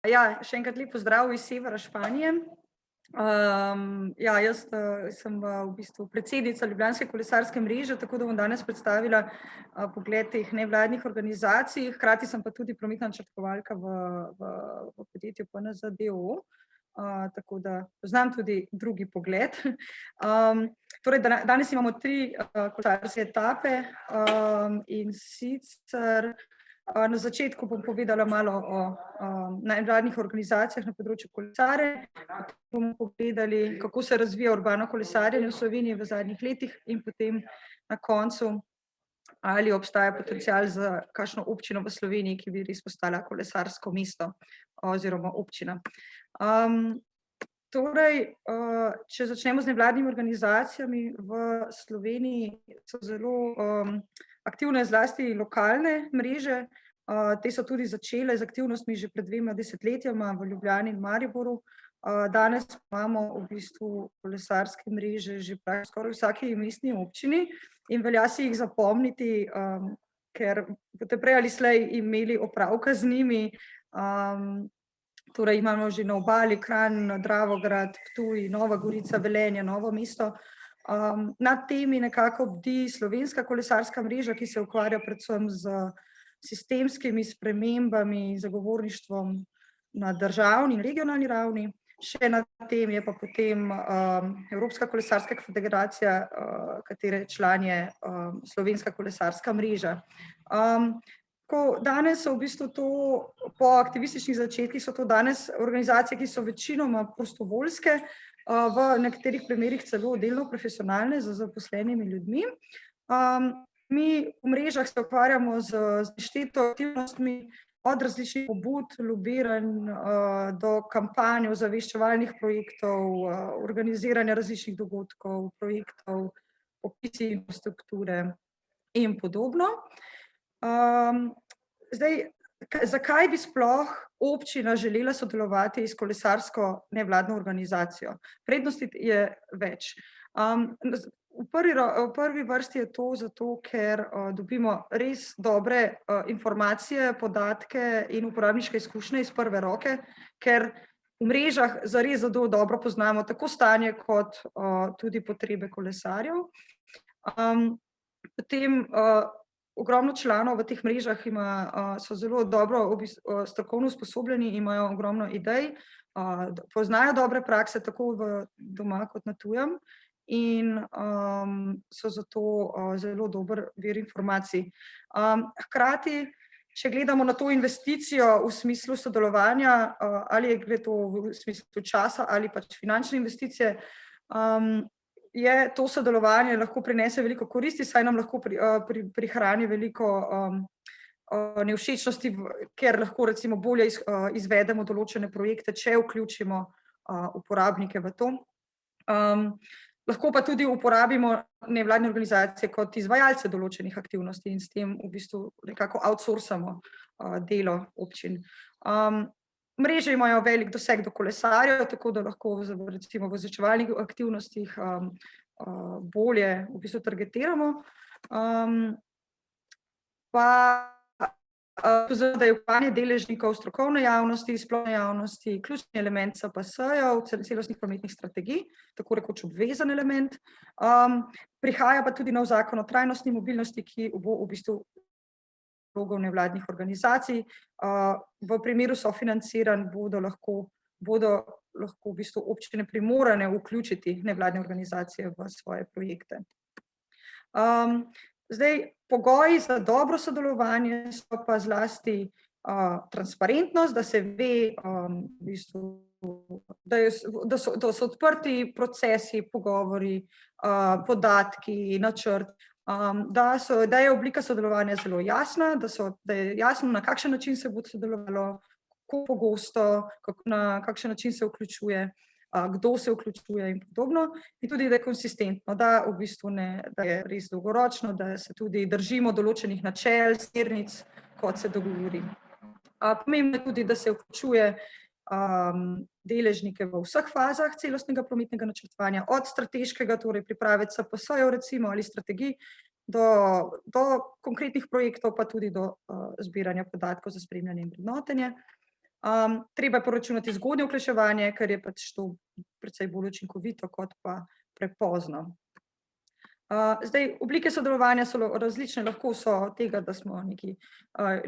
Ja, še enkrat lep pozdrav iz severa Španije. Ja, jaz sem v bistvu predsednica Ljubljanske kolesarske mreže, tako da bom danes predstavila pogled teh nevladnih organizacij, hkrati sem pa tudi prometna načrtovalka v podjetju PNZ d. o. Tako da poznam tudi drugi pogled. Torej, danes imamo 3 kolesarske etape, in sicer na začetku bom povedala malo o nevladnih organizacijah na področju kolesarjenja, potem bomo pogledali, kako se razvija urbano kolesarjenje v Sloveniji v zadnjih letih, in potem na koncu, ali obstaja potencial za kakšno občino v Sloveniji, ki bi res postala kolesarsko mesto oziroma občina. Torej, če začnemo z nevladnimi organizacijami v Sloveniji, so zelo aktivne zlasti lokalne mreže. Te so tudi začele z aktivnostmi že pred 2 desetletjema v Ljubljani in Mariboru. Danes imamo v bistvu kolesarske mreže že skoraj v vsaki mestni občini in velja si jih zapomniti, ker boste prej ali slej imeli opravka z njimi. Torej imamo že na Obali, Kranj, Dravograd, Ptuj, Nova Gorica, Velenje, Novo mesto. Nad temi nekako bdi Slovenska kolesarska mreža, ki se ukvarja predvsem z sistemskimi spremembami, zagovorništvom na državni in regionalni ravni. Še nad tem je pa potem Evropska kolesarska federacija, katere član je Slovenska kolesarska mreža. Danes so v bistvu to, po aktivističnih začetkih so to danes organizacije, ki so večinoma prostovoljske, v nekaterih primerih celo delno profesionalne z zaposlenimi ljudmi. Mi v mrežah se ukvarjamo z nešteto aktivnostmi, od različnih pobud, lobiranj do kampanj, ozaveščevalnih projektov, organiziranja različnih dogodkov, projektov, opisi infrastrukture in podobno. Zakaj bi sploh občina želela sodelovati s kolesarsko nevladno organizacijo? Prednosti je več. V prvi vrsti je to zato, ker dobimo res dobre informacije, podatke in uporabniške izkušnje iz prve roke, ker v mrežah zares zelo dobro poznamo tako stanje kot tudi potrebe kolesarjev. Potem ogromno članov v teh mrežah so zelo dobro strokovno usposobljeni, imajo ogromno idej, poznajo dobre prakse tako doma kot na tujem in so zato zelo dober vir informacij. Hkrati, če gledamo na to investicijo v smislu sodelovanja, ali gre to v smislu časa ali pač finančne investicije, je to sodelovanje lahko prinese veliko koristi, saj nam lahko prihrani veliko nevšečnosti, ker lahko recimo bolje izvedemo določene projekte, če vključimo uporabnike v to. Lahko pa tudi uporabimo nevladne organizacije kot izvajalce določenih aktivnosti in s tem v bistvu nekako outsourcamo delo občin. Mreže imajo velik doseg do kolesarjev, tako da lahko recimo v ozaveščevalnih aktivnostih bolje v bistvu targetiramo. Da je vključevanje deležnikov strokovne javnosti, splošne javnosti, ključni element CPS-jev, celostnih prometnih strategij, tako rekoč obvezen element. Prihaja pa tudi nov zakon o trajnostni mobilnosti, ki bo v bistvu vlogo nevladnih organizacij. V primeru sofinanciranj bodo lahko v bistvu občine primorane vključiti nevladne organizacije v svoje projekte. Pogoji za dobro sodelovanje so pa zlasti transparentnost, da se ve, v bistvu, da so odprti procesi, pogovori, podatki, načrt, da je oblika sodelovanja zelo jasna, da je jasno, na kakšen način se bo sodelovalo, kako pogosto, na kakšen način se vključuje, kdo se vključuje in podobno, in tudi, da je konsistentno, da v bistvu da je res dolgoročno, da se tudi držimo določenih načel, smernic, kot se dogovori. Pomembno je tudi, da se vključuje deležnike v vseh fazah celostnega prometnega načrtovanja, od strateškega, torej priprave CPS-jev recimo ali strategij, do konkretnih projektov, pa tudi do zbiranja podatkov za spremljanje in vrednotenje. Treba je poračunati zgodnje vključevanje, ker je pač to precej bolj učinkovito kot pa prepozno. Zdaj, oblike sodelovanja so različne, lahko so od tega, da smo neki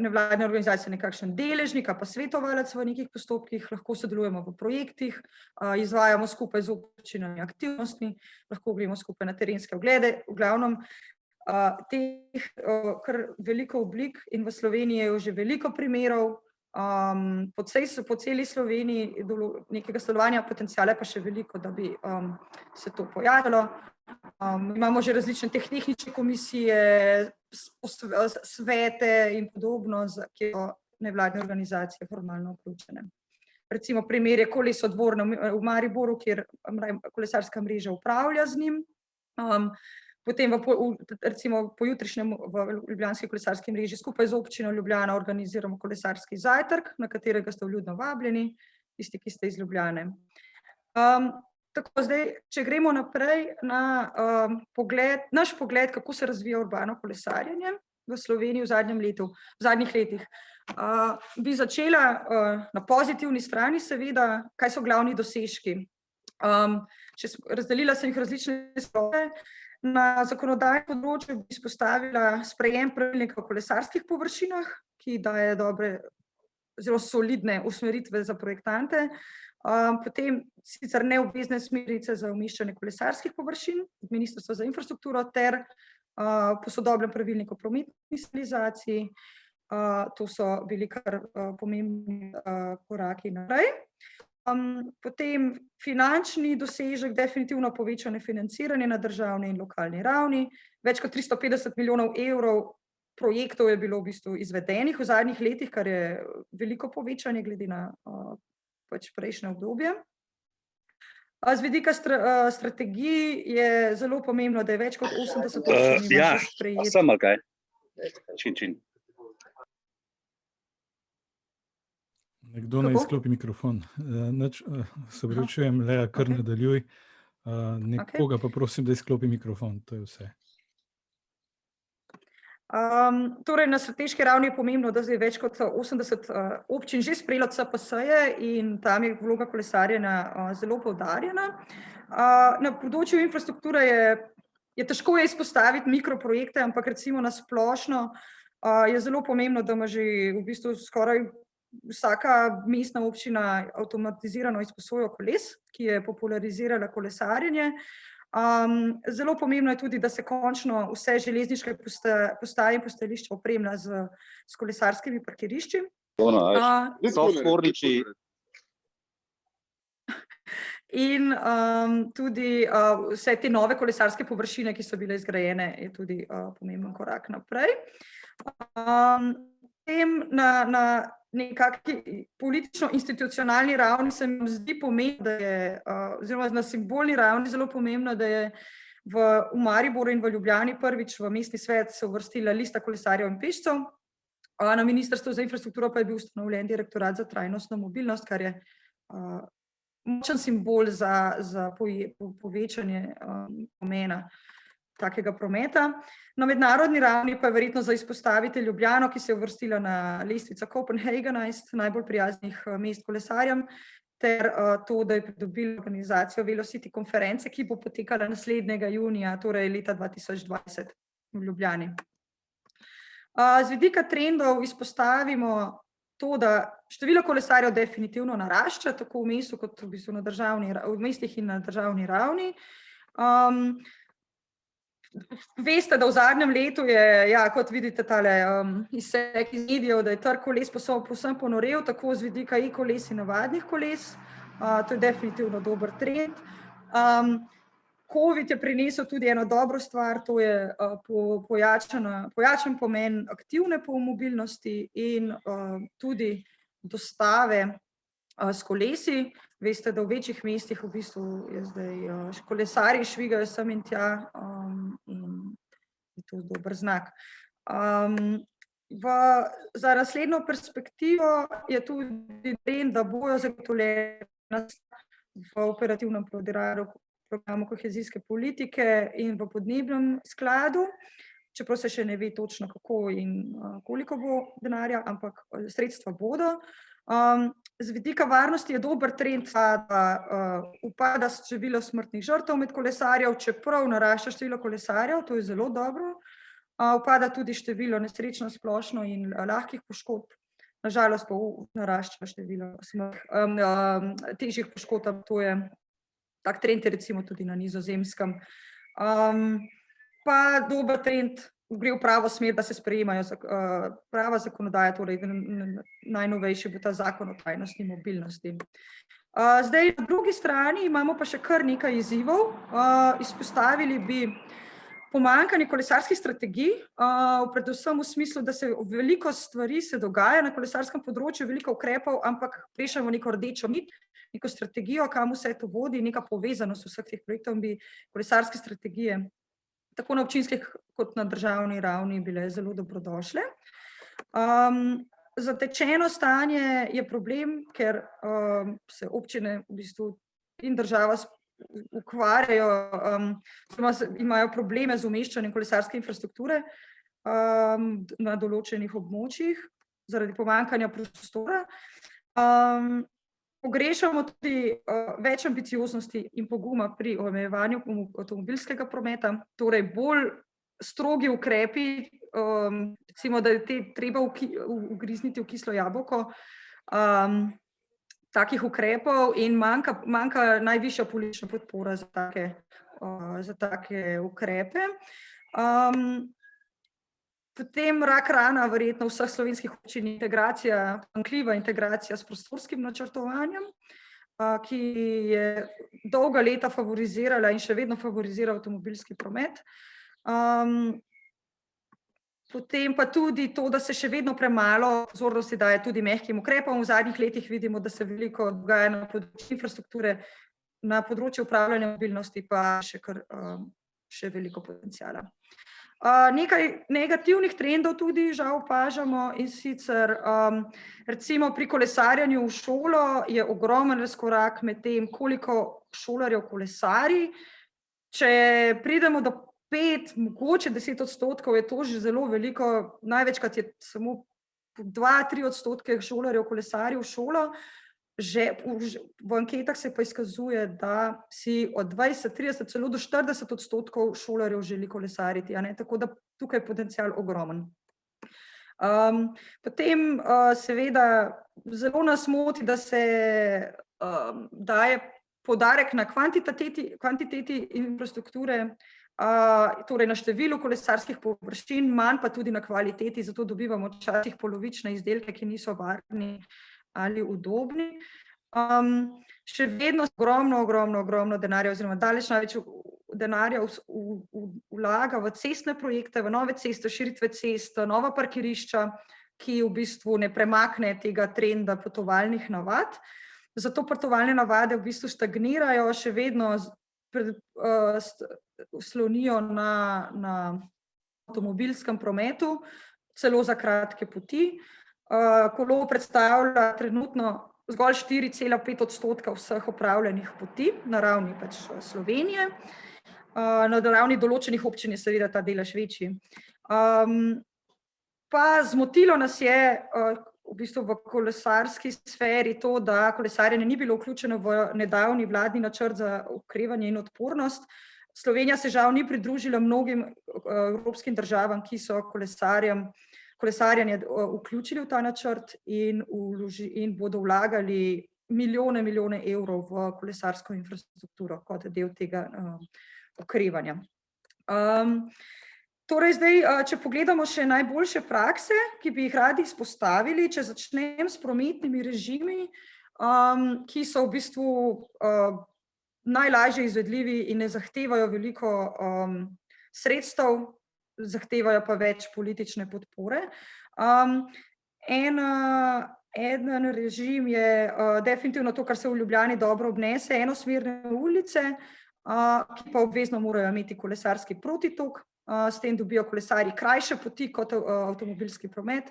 nevladne organizacije nekakšen deležnik ali pa svetovalec v nekih postopkih, lahko sodelujemo v projektih, izvajamo skupaj z občinami aktivnosti, lahko gremo skupaj na terenske oglede, v glavnem teh kar veliko oblik in v Sloveniji je že veliko primerov, po celi Sloveniji nekega sodelovanja, potenciala pa še veliko, da bi se to pojavilo. Imamo že različne tehnične komisije, svete in podobno, kjer so nevladne organizacije formalno vključene. Recimo primer je Kolesodvor v Mariboru, kjer kolesarska mreža upravlja z njim. Potem recimo pojutrišnjem v Ljubljanski kolesarski mreži skupaj z občino Ljubljana organiziramo kolesarski zajtrk, na katerega ste vljudno vabljeni, tisti, ki ste iz Ljubljane. Tako, zdaj, če gremo naprej na naš pogled, kako se razvija urbano kolesarjenje v Sloveniji v zadnjih letih. Bi začela na pozitivni strani, seveda, kaj so glavni dosežki. Razdelila sem jih različne sklope. Na zakonodajnem področju bi izpostavila sprejem pravilnika o kolesarskih površinah, ki daje dobre, zelo solidne usmeritve za projektante. Potem sicer neobvezne smernice za umeščanje kolesarskih površin, Ministrstva za infrastrukturo ter posodobljen pravilnik o prometni signalizaciji. To so bili kar pomembni koraki naprej. Potem finančni dosežek, definitivno povečane financiranje na državni in lokalni ravni. Več kot 350 milijonov evrov projektov je bilo v bistvu izvedenih v zadnjih letih, kar je veliko povečanje glede na prejšnje obdobje. Z vidika strategij je zelo pomembno, da je več kot 80 občin ima že sprejet. Samo kaj. Čin. Nekdo naj izklopi mikrofon. Se opravičujem, Lea, kar nadaljuj. Nekoga pa prosim, da izklopi mikrofon, to je vse. Torej, na strateški ravni je pomembno, da zdaj več kot 80 občin že sprejelo CPS-je in tam je vloga kolesarjenja zelo poudarjena. Na področju infrastrukture je težko izpostaviti mikroprojekte, ampak recimo na splošno je zelo pomembno, da ima že v bistvu skoraj vsaka mestna občina avtomatizirano izposojo koles, ki je popularizirala kolesarjenje. Zelo pomembno je tudi, da se končno vse železniške postaje in postajališča opremlja s kolesarskimi parkirišči. In tudi vse te nove kolesarske površine, ki so bile izgrajene, je tudi pomemben korak naprej. Potem na nekakšni politično-institucionalni ravni se mi zdi pomembno, da je, oziroma na simbolni ravni zelo pomembno, da je v Mariboru in v Ljubljani prvič v mestni svet se uvrstila lista kolesarjev in pešcev. Na Ministrstvu za infrastrukturo pa je bil ustanovljen Direktorat za trajnostno mobilnost, kar je močen simbol za povečanje pomena takega prometa. Na mednarodni ravni pa je verjetno za izpostaviti Ljubljano, ki se je uvrstila na lestvico Copenhagenized, najbolj prijaznih mest kolesarjem, ter to, da je pridobila organizacijo Velocity konference, ki bo potekala naslednjega junija, torej leta 2020 v Ljubljani. Z vidika trendov izpostavimo to, da število kolesarjev definitivno narašča, tako v mestu kot v bistvu v mestih in na državni ravni. Veste, da v zadnjem letu je, kot vidite, tale izsek iz medijev, da je trg koles povsem ponorel, tako z vidika e-koles in navadnih koles. To je definitivno dober trend. Covid je prinesel tudi eno dobro stvar, to je pojačan pomen aktivne mobilnosti in tudi dostave s kolesi. Veste, da v večjih mestih v bistvu je zdaj kolesarji švigajo sem in tja in je to dober znak. Za naslednjo perspektivo je tudi trend, da bojo zagotovljena v operativnem programu kohezijske politike in v podnebnem skladu, čeprav se še ne ve točno kako in koliko bo denarja, ampak sredstva bodo. Z vidika varnosti je dober trend, da upada število smrtnih žrtev med kolesarjev, čeprav narašča število kolesarjev, to je zelo dobro. Upada tudi število nesreč na splošno in lahkih poškodb. Nažalost pa narašča število težjih poškodb, to je tak trend je recimo tudi na Nizozemskem. Pa dober trend gre v pravo smer, da se sprejemajo prava zakonodaja, torej najnovejši bo ta zakon o trajnostni mobilnosti. Zdaj, na drugi strani imamo pa še kar nekaj izzivov. Izpostavili bi pomanjkanje kolesarskih strategij, predvsem v smislu, da se veliko stvari se dogaja na kolesarskem področju, veliko ukrepov, ampak prešamo neko rdečo nit, neko strategijo, kam vse to vodi, neka povezanost vseh teh projektov bi kolesarske strategije tako na občinskih kot na državni ravni bile zelo dobrodošle. Zatečeno stanje je problem, ker se občine v bistvu in država ukvarjajo, imajo probleme z umeščanjem kolesarske infrastrukture na določenih območjih zaradi pomanjkanja prostora. Pogrešamo tudi več ambicioznosti in poguma pri omejevanju avtomobilskega prometa, torej bolj strogi ukrepi, recimo, da je treba ugrizniti v kislo jabolko takih ukrepov in manjka najvišja politična podpora za take ukrepe. Potem rak rana verjetno vseh slovenskih občin pomanjkljiva integracija s prostorskim načrtovanjem, ki je dolga leta favorizirala in še vedno favorizira avtomobilski promet. Potem pa tudi to, da se še vedno premalo pozornosti daje tudi mehkim ukrepom. V zadnjih letih vidimo, da se veliko dogaja na področju infrastrukture, na področju upravljanja mobilnosti pa še veliko potenciala. Nekaj negativnih trendov tudi žal opažamo, in sicer recimo pri kolesarjenju v šolo je ogromen razkorak med tem, koliko šolarjev kolesari. Če pridemo do 5, mogoče 10%, je to že zelo veliko, največkrat je samo 2-3% šolarjev kolesari v šolo. V anketah se pa izkazuje, da si od 20-30 celo do 40% šolarjev želi kolesariti, tako da tukaj je potencial ogromen. Potem seveda zelo nas moti, da se daje poudarek na kvantiteti infrastrukture, torej na številu kolesarskih površin, manj pa tudi na kvaliteti, zato dobivamo včasih polovične izdelke, ki niso varni ali udobni. Še vedno ogromno denarja oziroma daleč največ denarja vlaga v cestne projekte, v nove ceste, širitve cest, nova parkirišča, ki v bistvu ne premakne tega trenda potovalnih navad. Zato potovalne navade v bistvu stagnirajo, še vedno slonijo na avtomobilskem prometu, celo za kratke poti. Kolo predstavlja trenutno zgolj 4,5% vseh opravljenih poti na ravni Slovenije. Na ravni določenih občin je seveda ta delež večji. Pa zmotilo nas je v bistvu v kolesarski sferi to, da kolesarjenje ni bilo vključeno v nedavni vladni načrt za okrevanje in odpornost. Slovenija se žal ni pridružila mnogim evropskim državam, ki so kolesarjenje vključili v ta načrt in bodo vlagali milijone evrov v kolesarsko infrastrukturo kot del tega okrevanja. Torej zdaj, če pogledamo še najboljše prakse, ki bi jih radi izpostavili, če začnem s prometnimi režimi, ki so v bistvu najlažje izvedljivi in ne zahtevajo veliko sredstev, zahtevajo pa več politične podpore. En režim je definitivno to, kar se v Ljubljani dobro obnese, enosmerne ulice, ki pa obvezno morajo imeti kolesarski protitok. S tem dobijo kolesarji krajše poti kot avtomobilski promet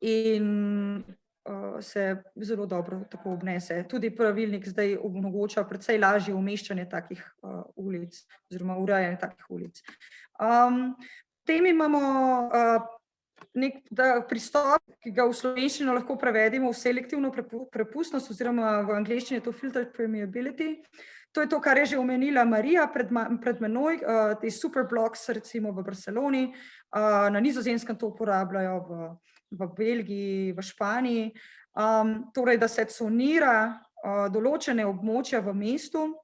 in se zelo dobro tako obnese. Tudi pravilnik zdaj omogoča precej lažje umeščanje takih ulic oziroma urejanje takih ulic. Potem imamo pristop, ki ga v slovenščino lahko prevedemo v selektivno prepustnost, oziroma v angleščini je to filtered permeability. To je to, kar je že omenila Marija pred menoj, te superblocks recimo v Barceloni, na Nizozemskem to uporabljajo, v Belgiji, v Španiji, torej, da se conira določene območja v mestu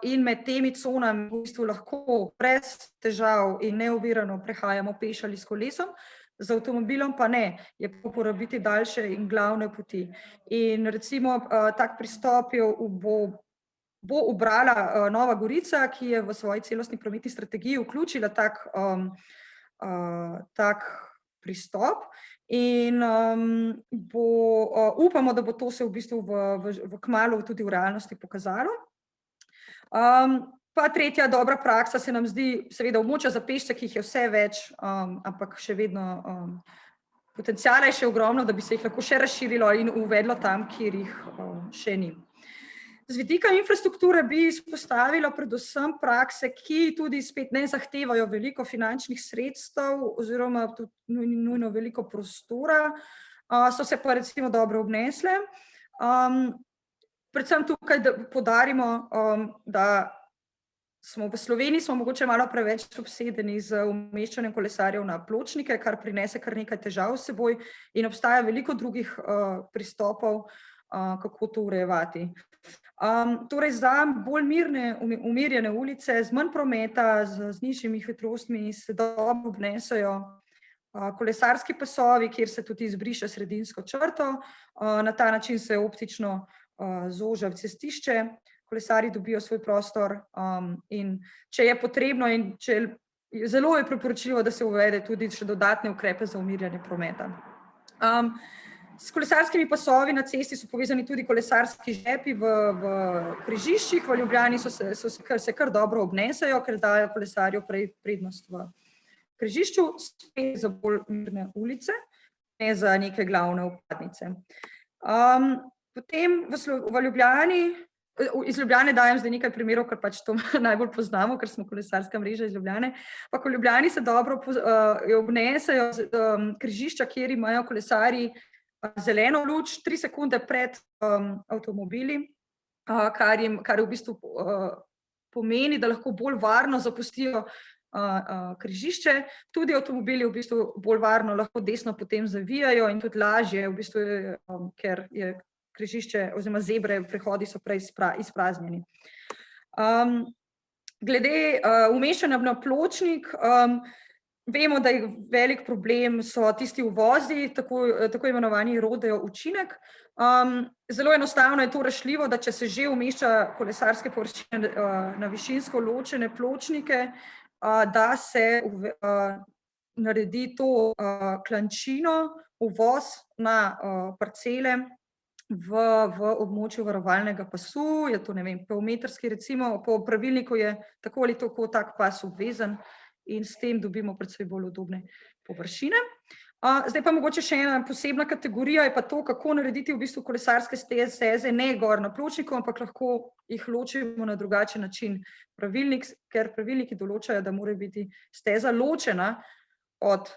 in med temi conami v bistvu lahko brez težav in neovirano prehajamo peš ali s kolesom, z avtomobilom pa ne, je uporabiti daljše in glavne poti. In recimo tak pristop bo ubrala Nova Gorica, ki je v svoji celostni prometni strategiji vključila tak pristop in upamo, da bo to se v bistvu v kmalu tudi v realnosti pokazalo. Pa tretja dobra praksa se nam zdi seveda območja za pešce, ki jih je vse več, ampak še vedno potenciala je še ogromno, da bi se jih lahko še razširilo in uvedlo tam, kjer jih še ni. Z vidika infrastrukture bi izpostavila predvsem prakse, ki tudi spet ne zahtevajo veliko finančnih sredstev oziroma tudi nujno veliko prostora, so se pa recimo dobro obnesle. Predvsem tukaj poudarimo, da smo v Sloveniji mogoče malo preveč obsedeni z umeščanjem kolesarjev na pločnike, kar prinese kar nekaj težav s seboj in obstaja veliko drugih pristopov, kako to urejevati. Torej za bolj mirne, umirjene ulice, z manj prometa, z nižjimi hitrostmi se dobro obnesejo kolesarski pasovi, kjer se tudi izbriše sredinsko črto, na ta način se optično zoža cestišče, kolesarji dobijo svoj prostor in če je potrebno in zelo je priporočljivo, da se uvede tudi še dodatne ukrepe za umirjanje prometa. S kolesarskimi pasovi na cesti so povezani tudi kolesarski žepi v križiščih, v Ljubljani se kar dobro obnesejo, ker dajo kolesarju prednost v križišču, spet za bolj mirne ulice, ne za neke glavne vpadnice. Potem v Ljubljani, iz Ljubljane dajem zdaj nekaj primerov, ker pač to najbolj poznamo, ker smo kolesarska mreža iz Ljubljane, pa v Ljubljani se dobro obnesejo križišča, kjer imajo kolesarji zeleno luč 3 sekunde pred avtomobili, kar v bistvu pomeni, da lahko bolj varno zapustijo križišče, tudi avtomobili v bistvu bolj varno lahko desno potem zavijajo in tudi lažje, v bistvu, ker je križišče oziroma zebre, prehodi so prej izpraznjeni. Glede umeščanja na pločnik, vemo, da je velik problem so tisti uvozi, tako imenovani rodeo učinek. Zelo enostavno je to rešljivo, da če se že umešča kolesarske površine na višinsko ločene pločnike, da se naredi to klančino, uvoz na parcele v območju varovalnega pasu, je to, ne vem, polmetrski recimo, po pravilniku je tako ali tako tak pas obvezen, in s tem dobimo predvsej bolj udobne površine. Zdaj pa mogoče še ena posebna kategorija je pa to, kako narediti v bistvu kolesarske steze ne gor na pločniku, ampak lahko jih ločimo na drugačen način. Ker pravilniki določajo, da mora biti steza ločena od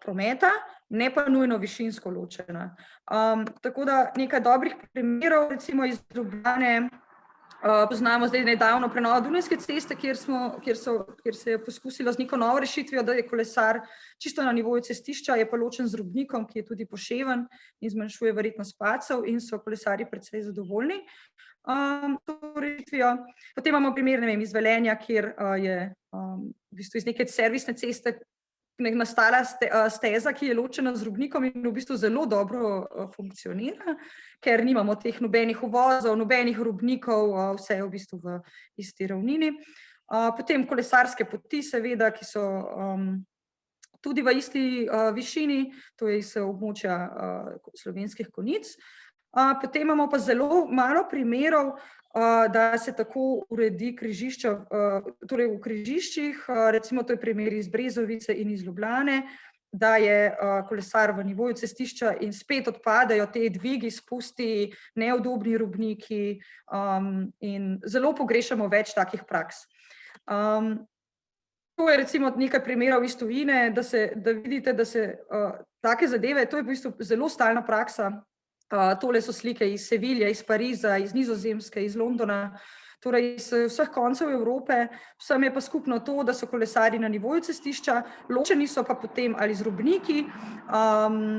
prometa, ne pa nujno višinsko ločena. Tako da nekaj dobrih primerov, recimo iz Ljubljane, poznamo zdaj nedavno prenovo Dunajske ceste, kjer se je poskusilo z neko novo rešitvijo, da je kolesar čisto na nivoju cestišča, je pa ločen z robnikom, ki je tudi poševen in zmanjšuje verjetnost padcev in so kolesarji precej zadovoljni to rešitvijo. Potem imamo primer, ne vem, iz Velenja, kjer je v bistvu iz neke servisne ceste nastala steza, ki je ločena z robnikom in v bistvu zelo dobro funkcionira, ker nimamo teh nobenih uvozov, nobenih robnikov, vse je v bistvu v isti ravnini. Potem kolesarske poti seveda, ki so tudi v isti višini, to je iz območja Slovenskih Konjic. Potem imamo pa zelo malo primerov, da se tako uredi križišča, torej v križiščih, recimo to je primer iz Brezovice in iz Ljubljane, da je kolesar v nivoju cestišča in spet odpadajo te dvigi, spusti, neudobni robniki in zelo pogrešamo več takih praks. To je recimo nekaj primerov iz tujine, da vidite, da se take zadeve, to je v bistvu zelo stalna praksa. Tole so slike iz Sevilje, iz Pariza, iz Nizozemske, iz Londona, torej iz vseh koncev Evrope. Vsem je pa skupno to, da so kolesarji na nivoju cestišča, ločeni so pa potem ali z robniki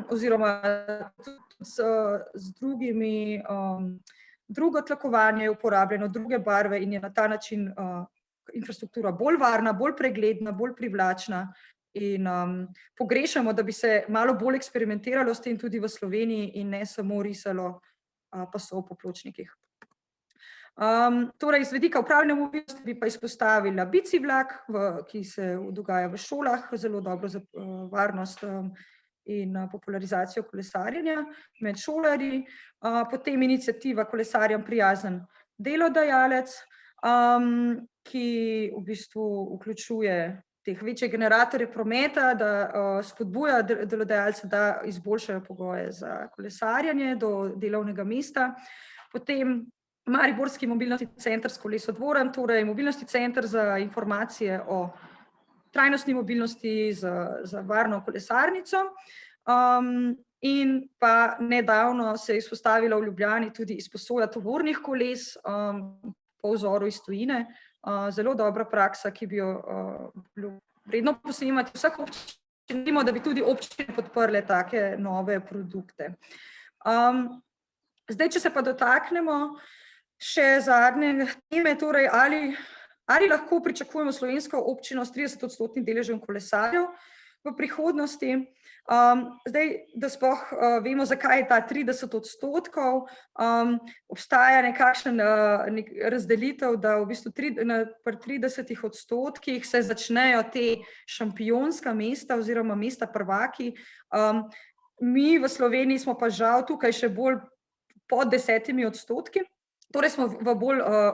oziroma z drugimi, drugo tlakovanje je uporabljeno, druge barve in je na ta način infrastruktura bolj varna, bolj pregledna, bolj privlačna in pogrešamo, da bi se malo bolj eksperimentiralo s tem tudi v Sloveniji in ne samo risalo pasov po pločnikih. Torej, z vidika upravljanja mobilnosti bi pa izpostavila bici vlak, ki se dogaja v šolah, zelo dobro za varnost in popularizacijo kolesarjenja med šolarji, potem iniciativa Kolesarjem prijazen delodajalec, ki v bistvu vključuje teh večje generatorje prometa, da spodbuja delodajalce, da izboljšajo pogoje za kolesarjenje do delovnega mesta. Potem Mariborski mobilnostni center s kolesodvorom, torej mobilnostni center za informacije o trajnostni mobilnosti za varno kolesarnico. In pa nedavno se je izpostavila v Ljubljani tudi izposoja tovornih koles po vzoru iz tujine. Zelo dobra praksa, ki bi jo bilo vredno posnemati vseh občin, da bi tudi občine podprle take nove produkte. Zdaj, če se pa dotaknemo še zadnje teme, torej ali lahko pričakujemo slovensko občino s 30% deležem kolesarjev v prihodnosti. Zdaj, da sploh vemo, zakaj je ta 30%, obstaja nekakšen razdelitev, da v bistvu pri 30% se začnejo te šampionska mesta oziroma mesta prvaki. Mi v Sloveniji smo pa žal tukaj še bolj pod 10%, torej smo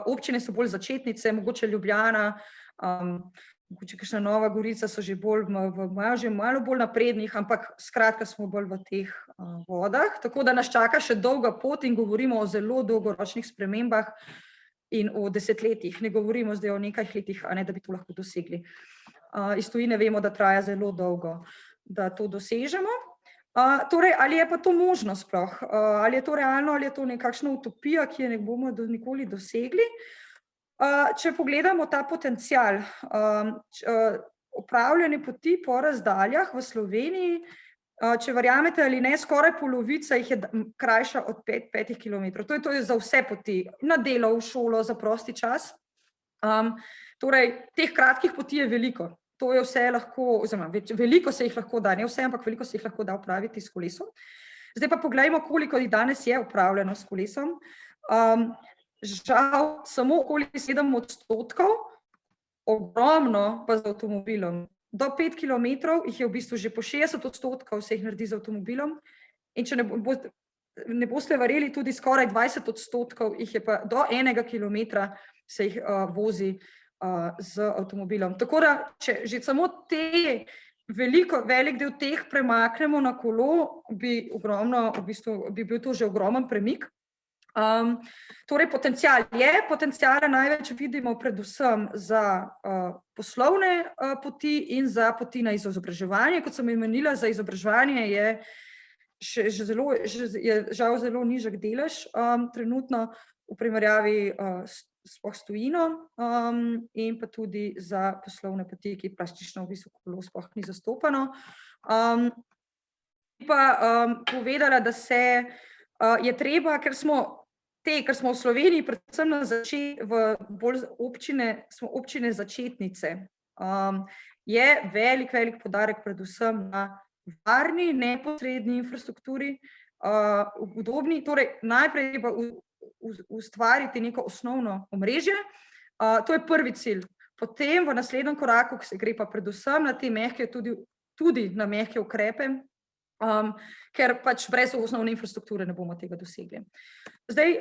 občine so bolj začetnice, mogoče Ljubljana, mogoče kakšna Nova Gorica so že malo bolj naprednih, ampak skratka smo bolj v teh vodah, tako da nas čaka še dolga pot in govorimo o zelo dolgoročnih spremembah in o desetletjih, ne govorimo zdaj o nekaj letih, a ne, da bi to lahko dosegli. Iz tujine vemo, da traja zelo dolgo, da to dosežemo. Torej, ali je pa to možno sploh? Ali je to realno, ali je to nekakšna utopija, ki je ne bomo nikoli dosegli? Če pogledamo ta potencial, upravljanje poti po razdaljah v Sloveniji, če verjamete ali ne, skoraj polovica jih je krajša od 5 kilometrov. To je za vse poti, na delo, v šolo, za prosti čas. Torej, teh kratkih poti je veliko. To je vse lahko, oziroma veliko se jih lahko da, ne vse, ampak veliko se jih lahko da upraviti s kolesom. Zdaj pa poglejmo, koliko jih danes je upravljeno s kolesom. Žal, samo okoli 7%, ogromno pa z avtomobilom. Do 5 kilometrov jih je v bistvu že po 60% se jih naredi z avtomobilom in če ne boste verjeli, tudi skoraj 20% jih je pa do 1 kilometra se jih vozi z avtomobilom. Tako da, če že samo velik del teh premaknemo na kolo, bi bil to že ogromen premik. Torej, potenciala največ vidimo predvsem za poslovne poti in za poti na izobraževanje. Kot sem omenila, za izobraževanje je žal zelo nizek delež trenutno v primerjavi sploh s tujino in pa tudi za poslovne poti, ki praktično v bistvu kolo sploh ni zastopano. Pa povedala, da se je treba, ker smo v Sloveniji predvsem smo občine začetnice, je velik poudarek predvsem na varni, neposredni infrastrukturi, udobni, torej najprej treba ustvariti neko osnovno omrežje, to je prvi cilj. Potem v naslednjem koraku se gre pa predvsem na te mehke, tudi na mehke ukrepe, ker pač brez osnovne infrastrukture ne bomo tega dosegli. Zdaj,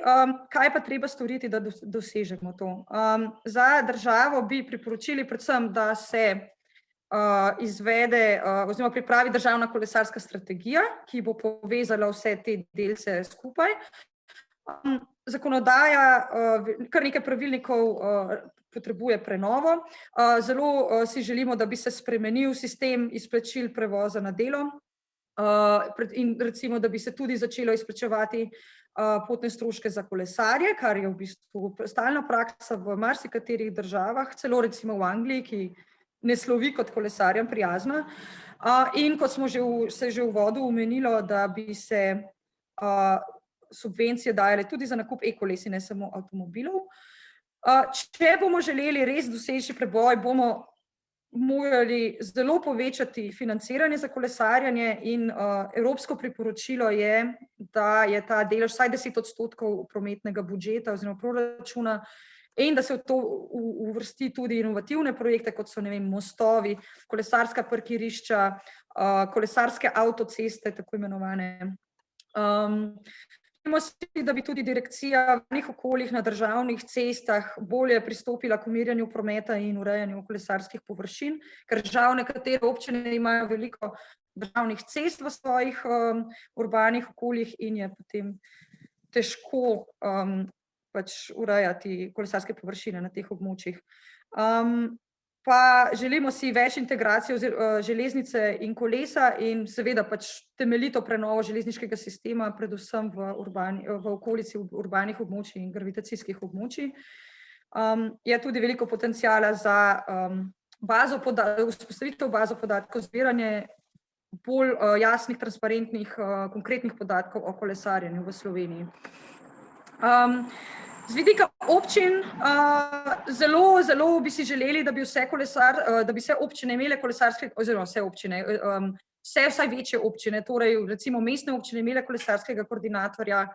kaj pa treba storiti, da dosežemo to? Za državo bi priporočili predvsem, da se izvede oziroma pripravi državna kolesarska strategija, ki bo povezala vse te delce skupaj. Zakonodaja, kar nekaj pravilnikov potrebuje prenovo. Zelo si želimo, da bi se spremenil sistem izplačil prevoza na delo in recimo, da bi se tudi začelo izplačevati potne stroške za kolesarje, kar je v bistvu stalna praksa v marsikaterih državah, celo recimo v Angliji, ki ne slovi kot kolesarjem prijazna. In kot smo se že v uvodu omenilo, da bi se subvencije dajale tudi za nakup e-koles in ne samo avtomobilov. Če bomo želeli res doseči preboj, bomo morali zelo povečati financiranje za kolesarjenje in evropsko priporočilo je, da je ta delež vsaj 10% prometnega budžeta oziroma proračuna in da se v to uvrsti tudi inovativne projekte, kot so, ne vem, mostovi, kolesarska parkirišča, kolesarske avtoceste, tako imenovane. Želimo si, da bi tudi direkcija v varnih okoljih na državnih cestah bolje pristopila k umirjanju prometa in urejanju kolesarskih površin, ker žal nekatere občine imajo veliko državnih cest v svojih urbanih okoljih in je potem težko pač urejati kolesarske površine na teh območjih. Pa želimo si več integracije železnice in kolesa in seveda pač temeljito prenovo železniškega sistema, predvsem v okolici urbanih območij in gravitacijskih območij. Je tudi veliko potenciala za vzpostavitev bazo podatkov, zbiranje bolj jasnih, transparentnih, konkretnih podatkov o kolesarjenju v Sloveniji. Z vidika občin zelo bi si želeli, da bi vse občine imele kolesarske, oziroma vse vsaj večje občine, torej recimo mestne občine imele kolesarskega koordinatorja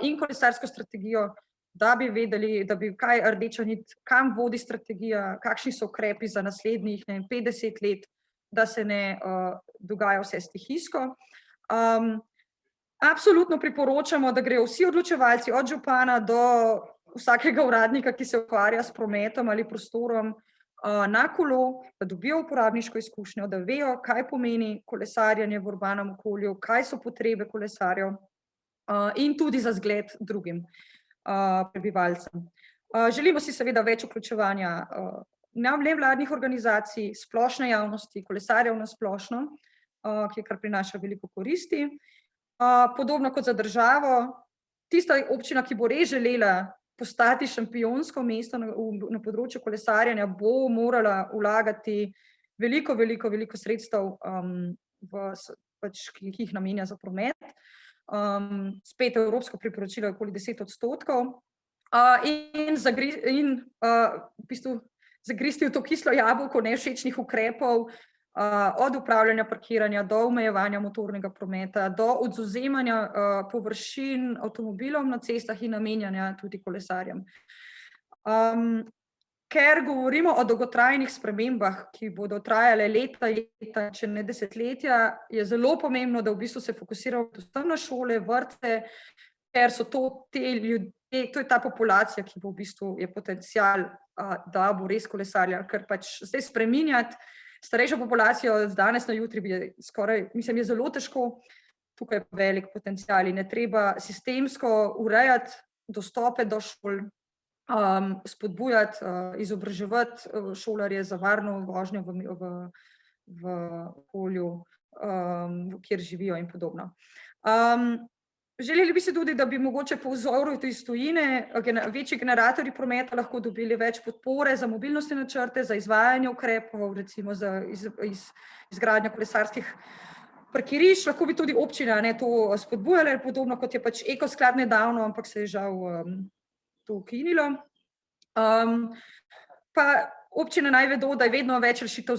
in kolesarsko strategijo, da bi vedeli, da bi kaj rdeča nit, kam vodi strategija, kakšni so ukrepi za naslednjih 50 let, da se ne dogaja vse stihijsko. Absolutno priporočamo, da grejo vsi odločevalci od župana do vsakega uradnika, ki se ukvarja s prometom ali prostorom na kolo, da dobijo uporabniško izkušnjo, da vejo, kaj pomeni kolesarjenje v urbanem okolju, kaj so potrebe kolesarjev in tudi za zgled drugim prebivalcem. Želimo si seveda več vključevanja nevladnih organizacij, splošne javnosti, kolesarjev na splošno, ki kar prinaša veliko koristi. Podobno kot za državo, tista občina, ki bo res želela postati šampionsko mesto na področju kolesarjenja, bo morala vlagati veliko sredstev, ki jih namenja za promet. Spet evropsko priporočilo je okoli 10%. In v bistvu zagristi v to kislo jabolko nevšečnih ukrepov, od upravljanja parkiranja do omejevanja motornega prometa, do odvzemanja površin avtomobilom na cestah in namenjanja tudi kolesarjem. Ker govorimo o dolgotrajnih spremembah, ki bodo trajale leta, če ne desetletja, je zelo pomembno, da v bistvu se fokusiramo predvsem na šole, vrtce, ker so to je ta populacija, ki bo v bistvu je potencial, da bo res kolesarja, ker pač zdaj spreminjati starejšo populacijo z danes na jutri je zelo težko, tukaj je velik potencial in je treba sistemsko urejati dostope do šol, spodbujati, izobraževati šolarje za varno vožnjo v okolju, kjer živijo in podobno. Želeli bi se tudi, da bi mogoče po vzoru iz tujine večji generatorji prometa lahko dobili več podpore za mobilnostne načrte, za izvajanje ukrepov, recimo za izgradnjo kolesarskih parkirišč, lahko bi tudi občine to spodbujale, podobno kot je pač Ekosklad nedavno, ampak se je žal to ukinilo. Pa občine naj vedo, da je vedno več rešitev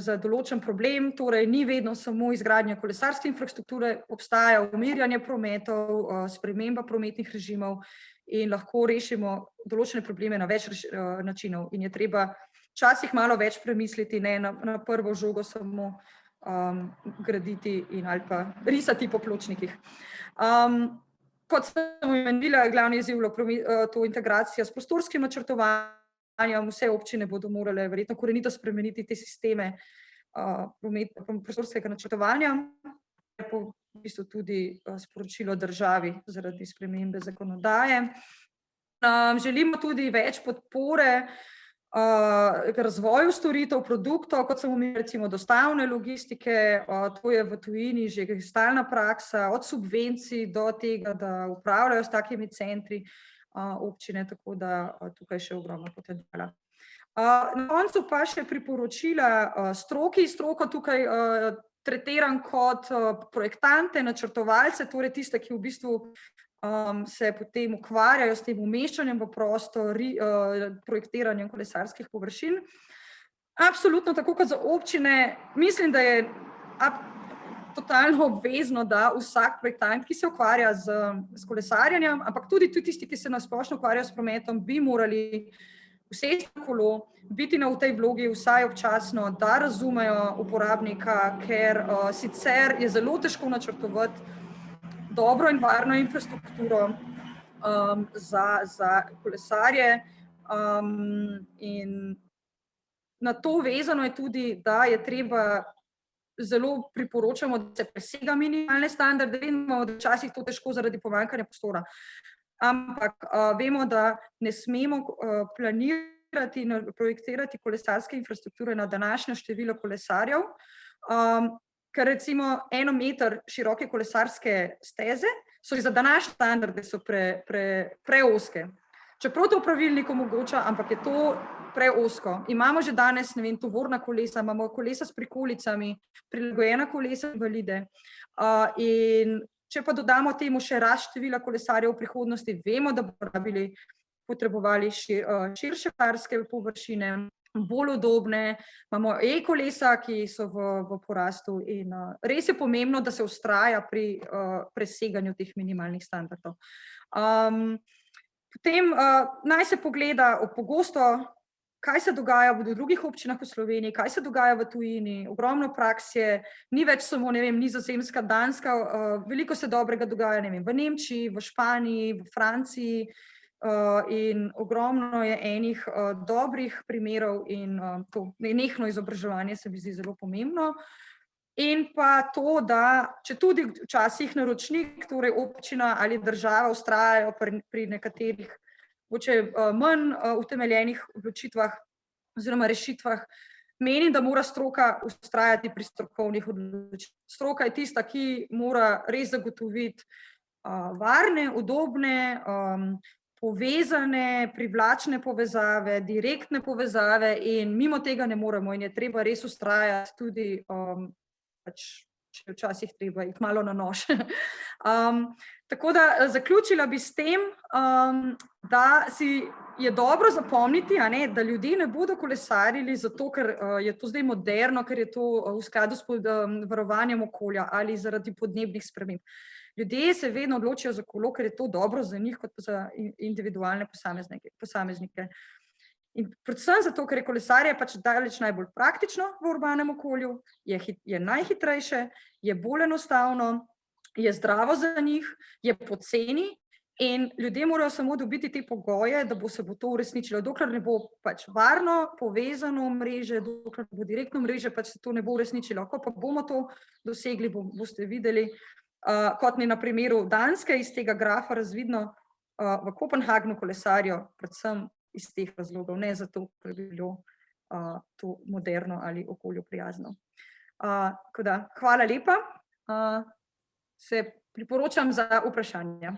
za določen problem, torej ni vedno samo izgradnja kolesarske infrastrukture, obstaja umirjanje prometov, sprememba prometnih režimov in lahko rešimo določene probleme na več načinov in je treba včasih malo več premisliti, ne na prvo žogo samo graditi ali pa risati po pločnikih. Kot sem omenila, je glavni izziv to integracija s prostorskim načrtovanjem. Vse občine bodo morale verjetno korenito spremeniti te sisteme prostorskega načrtovanja, v bistvu tudi sporočilo državi zaradi spremembe zakonodaje. Želimo tudi več podpore razvoju storitev, produktov, kot sem omenila, recimo dostavne logistike, to je v tujini že stalna praksa, od subvencij do tega, da upravljajo s takimi centri občine, tako da tukaj še ogromno potenciala. Na koncu pa še priporočila stroki. Stroko tukaj tretiram kot projektante, načrtovalce, torej tiste, ki v bistvu se potem ukvarjajo s tem umeščanjem v prostor, projektiranjem kolesarskih površin. Absolutno, tako kot za občine, mislim, da je totalno obvezno, da vsak projektant, ki se ukvarja s kolesarjenjem, ampak tudi tisti, ki se na splošno ukvarjajo s prometom, bi morali usesti na kolo, biti v tej vlogi vsaj občasno, da razumejo uporabnika, ker sicer je zelo težko načrtovati dobro in varno infrastrukturo za kolesarje. In na to vezano je tudi, da je treba, zelo priporočamo, da se presega minimalne standarde. Vemo, da včasih to težko zaradi pomanjkanja prostora. Ampak vemo, da ne smemo planirati in projektirati kolesarske infrastrukture na današnje število kolesarjev, ker recimo 1 meter široke kolesarske steze so za današnje standarde so preozke. Čeprav to pravilnik omogoča, ampak je to preozko. Imamo že danes, ne vem, tovorna kolesa, imamo kolesa s prikolicami, prilagojena kolesa invalide. In če pa dodamo temu še rast števila kolesarjev v prihodnosti, vemo, da bodo potrebovali širše kolesarske površine, bolj udobne, imamo e-kolesa, ki so v porastu in res je pomembno, da se vztraja pri preseganju teh minimalnih standardov. Potem naj se pogleda pogosto, kaj se dogaja v drugih občinah v Sloveniji, kaj se dogaja v tujini, ogromno praks je, ni več samo, ne vem, Nizozemska, Danska, veliko se dobrega dogaja, ne vem, v Nemčiji, v Španiji, v Franciji in ogromno je enih dobrih primerov in to nenehno izobraževanje se mi zdi zelo pomembno. In pa to, da če tudi včasih naročnik, torej občina ali država vztrajajo pri nekaterih manj utemeljenih odločitvah oziroma rešitvah, menim, da mora stroka vztrajati pri strokovnih odločitvah. Stroka je tista, ki mora res zagotoviti varne, udobne, povezane, privlačne povezave, direktne povezave in mimo tega ne moremo in je treba res vztrajati tudi, če včasih treba iti malo na nož. Tako da zaključila bi s tem, da si je dobro zapomniti, da ljudje ne bodo kolesarili zato, ker je to zdaj moderno, ker je to v skladu s varovanjem okolja ali zaradi podnebnih sprememb. Ljudje se vedno odločijo za kolo, ker je to dobro za njih kot za individualne posameznike. In predvsem zato, ker je kolesarje pač daleč najbolj praktično v urbanem okolju, je najhitrejše, je bolj enostavno, je zdravo za njih, je poceni in ljudje morajo samo dobiti te pogoje, da se bo to uresničilo. Dokler ne bo pač varno, povezano mreže, dokler bo direktno mreže, pač se to ne bo uresničilo. Ko pa bomo to dosegli, boste videli, kot ni na primeru Danske, iz tega grafa razvidno, v Kopenhagnu kolesarijo predvsem iz teh razlogov, ne zato, ker bi bilo to moderno ali okolju prijazno. Hvala lepa. Se priporočam za vprašanja.